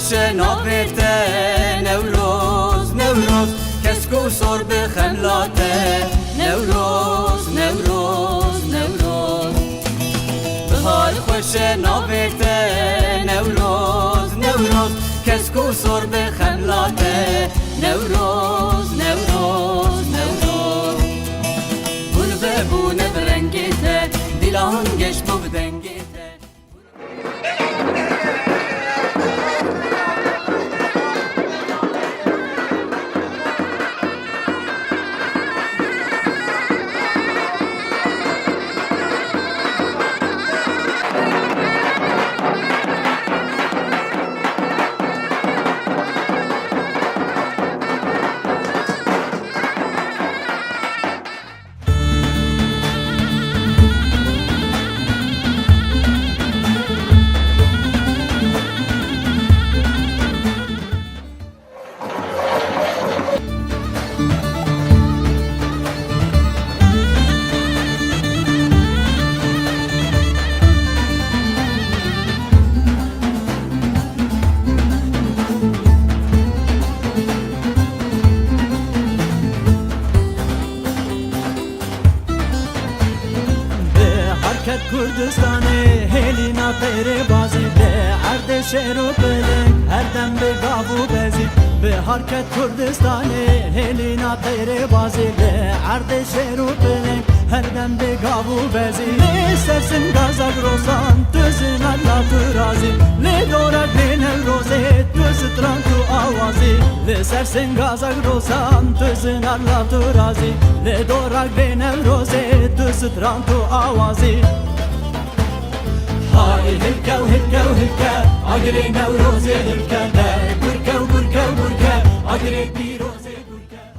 خوش ناویته نوروز نوروز کسکو سر به خملاته نوروز نوروز نوروز بهار خوش ناویته نوروز نوروز کسکو سر به خملاته نوروز نوروز نوروز گل ببونه برنگیته دیلان گش بودنگیته Kurdistan'ı helina peri bazı be erde şeru belek erdem be gavu bezi be hareket Kurdistan'ı helina peri bazı be erde şeru belek erdem be gavu bezi ne sersin gazak rozan tüzün Allah turazi ne dorak ne nevroze tüz trantu avazi ne sersin gazak rozan tüzün Allah turazi ne dorak ne nevroze tüz trantu avazi هاي هلكا وهلكا وهلكا عقري نوروزي هلكا لا بركا وبركا وبركا عقري بيروزي بركا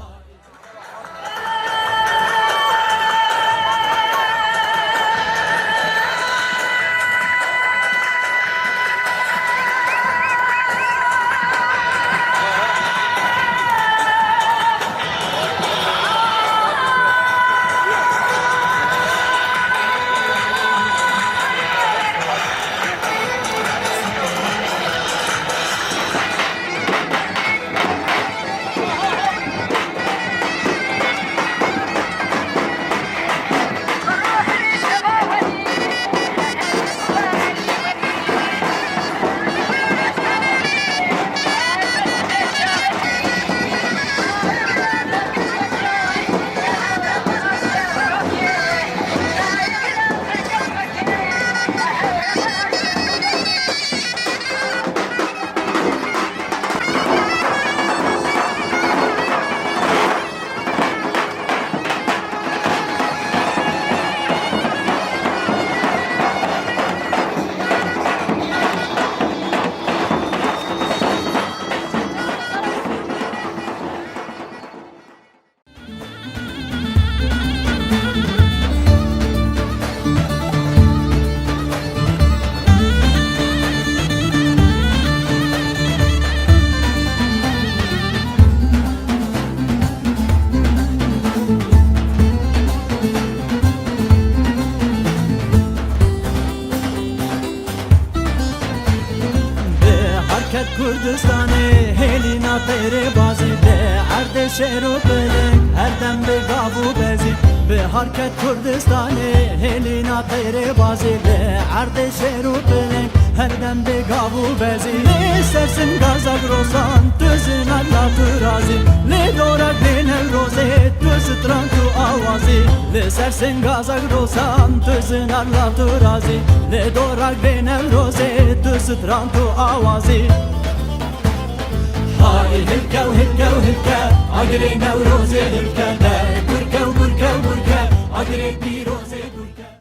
Kurdistan'ı helina peri bazı be erde şeru belek erdem be gavu bezi be hareket Kurdistan'ı helina peri bazı be erde şeru belek erdem be gavu bezi ne sersin gazak rozan tüzün Allah turazi ne dorak ne nevroze tüz trantu avazi ne sersin gazak rozan tüzün Allah turazi ne dorak ne nevroze tüz trantu avazi هاي هلكا وهلكا وهلكا عقري نوروزي هلكا لا بركا وبركا وبركا عقري بيروزي بركا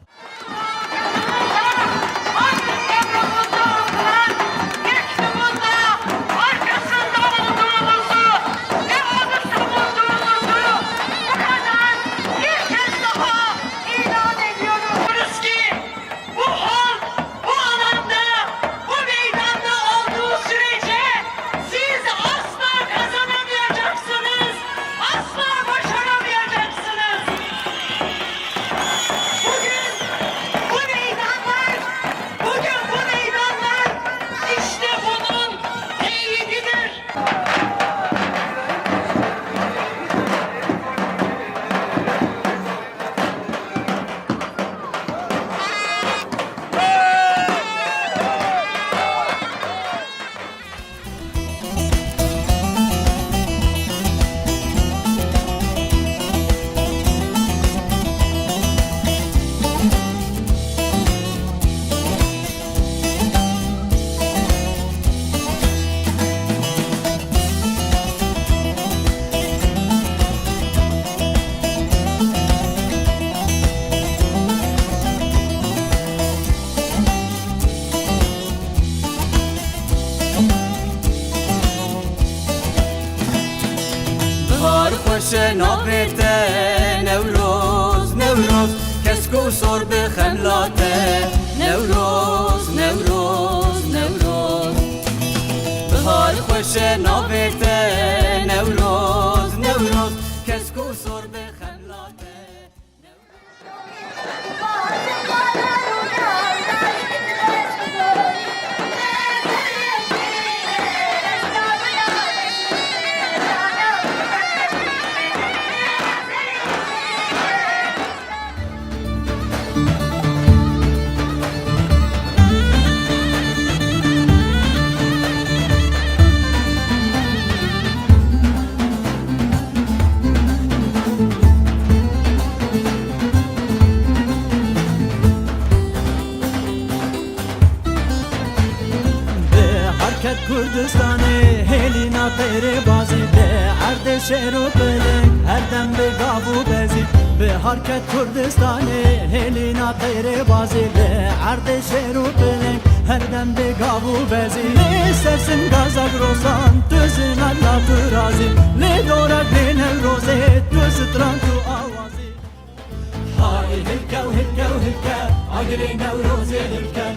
Asla başaramayacaksınız. نابته نوروز نوروز کسکو سر به خملاته نوروز نوروز نوروز بهار خوش نابته نوروز نوروز کسکو سر به خملاته Kurdistan'ı helina tere bazı be arde şero belek erdem be gavu bezi be hareket Kurdistan'ı helina tere bazı be arde şero belek erdem be gavu bezi ne istersin gazak rozan tüzün Allah turazi ne dorak ne nevroze tüzü trantu avazi hay hilkev hilkev hilkev agri nevroze hilkev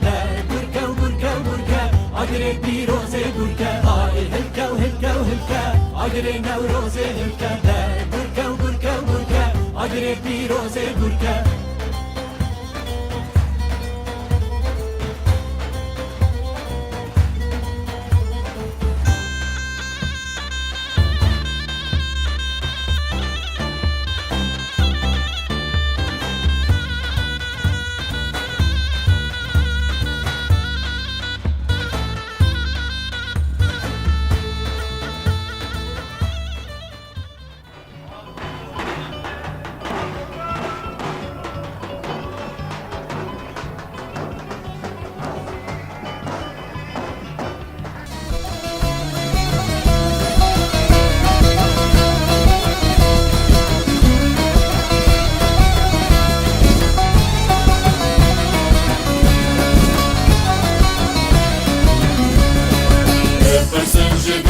burkev burkev burkev agri piroze burkev hay hilkev hilkev hilkev agri nevroze hilkev burkev burkev burkev agri piroze burkev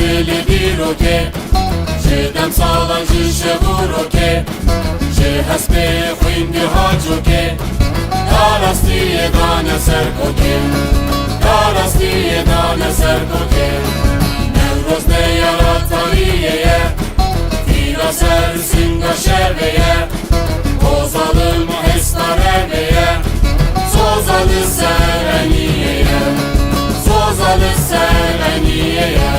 Dili biroke Jedem salan jishe buroke Je hasbe khindi hajoke Darastiye dane serkoke Darastiye dane serkoke Nevroz ne yaratariyeye Tira ser singa şeveye Ozalım hestareveye Sozalı sereniyeye Sozalı sereniyeye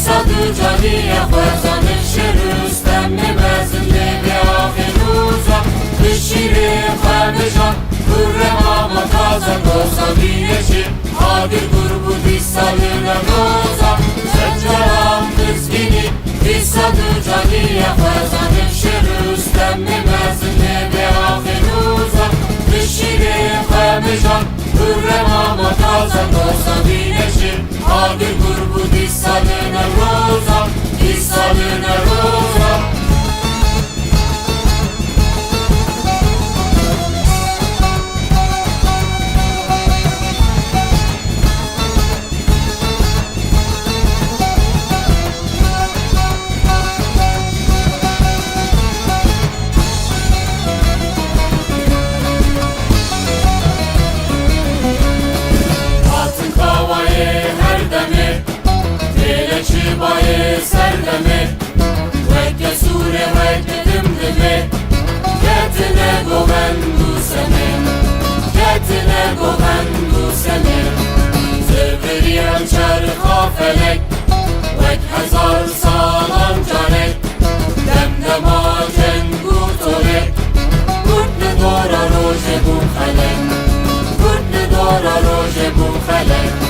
Sadı caliye khwezanı şerüstem nemezinde ve ahiruza Bişiri khwemejan kurre ama taza Goza bineşi hadir gurbu dissalına roza Seccaram dizgini Sadı caliye khwezanı şerüstem nemezinde ve ahiruza Bişiri khwemejan kurre ama taza Goza bineşi hadir gurbu dissalına roza Dissalına roza Atın kavayı her demi Çibaye serdemi Veke sure veke dimdimi Ketine goven bu seni Ketine goven bu seni Zevriyen çerha felek Vek hazar salam canek Demdema cengutolek Gutni dora roje bu felek Gutni dora roje bu felek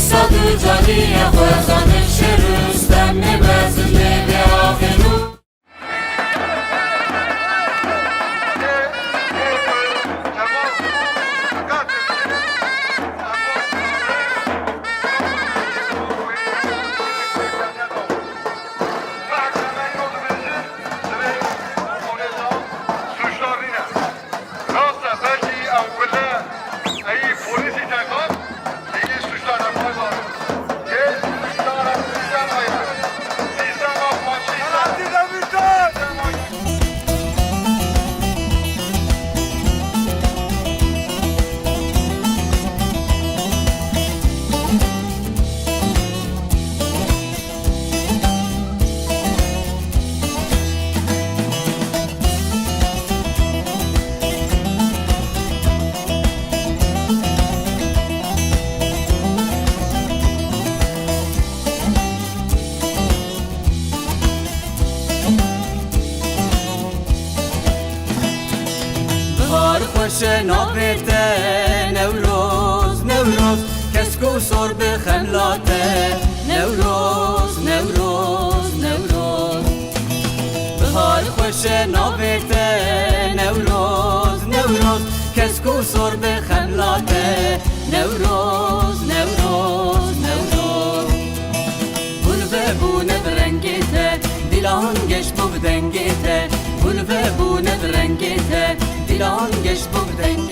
Sadı caliye khwezanı şerüstem nemezinde ve ahiru خوش ناویته نوروز نوروز کسکو سر به خملاته نوروز نوروز نوروز بهار خوش ناویته نوروز نوروز کسکو سر به خملاته نوروز نوروز نوروز گل بونه برنگیته دیلان گش بو بدنگیته گل بونه برنگیته دیلان گش بو بدنگیته